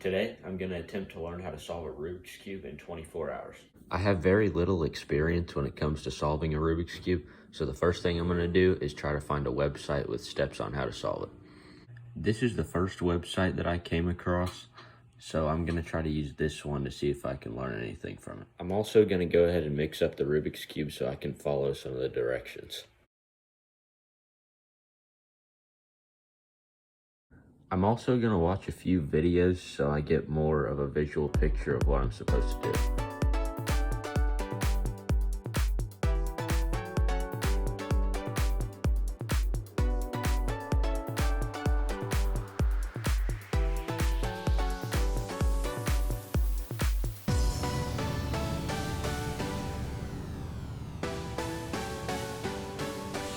Today, I'm going to attempt to learn how to solve a Rubik's Cube in 24 hours. I have very little experience when it comes to solving a Rubik's Cube, so the first thing I'm going to do is try to find a website with steps on how to solve it. This is the first website that I came across, so I'm going to try to use this one to see if I can learn anything from it. I'm also going to go ahead and mix up the Rubik's Cube so I can follow some of the directions. I'm also going to watch a few videos so I get more of a visual picture of what I'm supposed to do.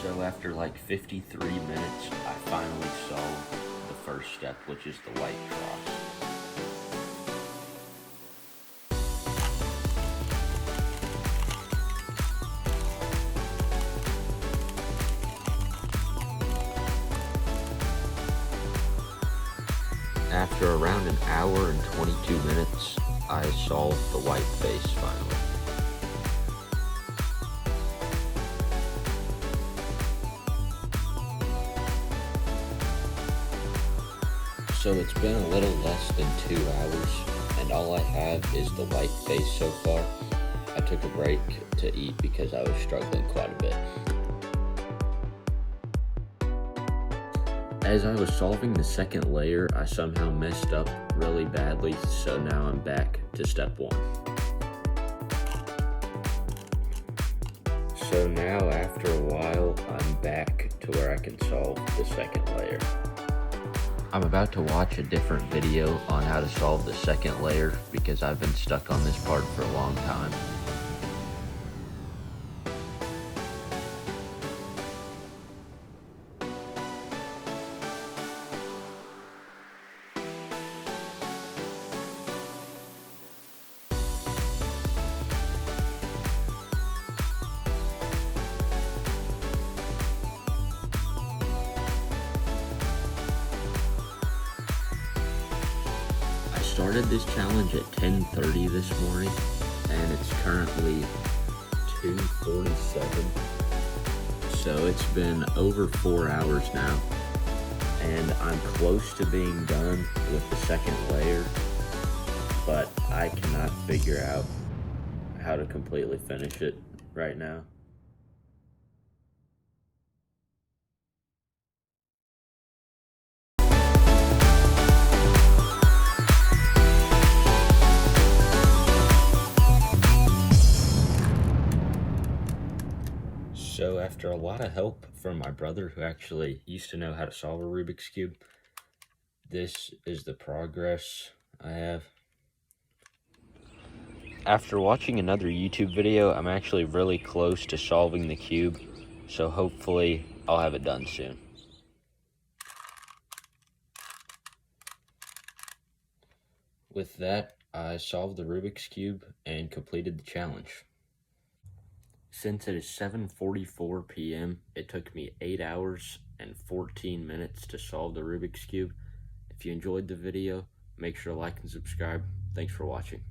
So after like 53 minutes, I finally solved the first step, which is the white cross. After around an hour and 22 minutes, I solved the white face finally. So it's been a little less than 2 hours, and all I have is the white face so far. I took a break to eat because I was struggling quite a bit. As I was solving the second layer, I somehow messed up really badly, so now I'm back to step 1. So now, after a while, I'm back to where I can solve the second layer. I'm about to watch a different video on how to solve the second layer because I've been stuck on this part for a long time. I started this challenge at 10:30 this morning, and it's currently 2:47. So it's been over 4 hours now, and I'm close to being done with the second layer, but I cannot figure out how to completely finish it right now. So after a lot of help from my brother, who actually used to know how to solve a Rubik's Cube, this is the progress I have. After watching another YouTube video, I'm actually really close to solving the cube, so hopefully I'll have it done soon. With that, I solved the Rubik's Cube and completed the challenge. Since it is 7:44 p.m., it took me 8 hours and 14 minutes to solve the Rubik's Cube. If you enjoyed the video, make sure to like and subscribe. Thanks for watching.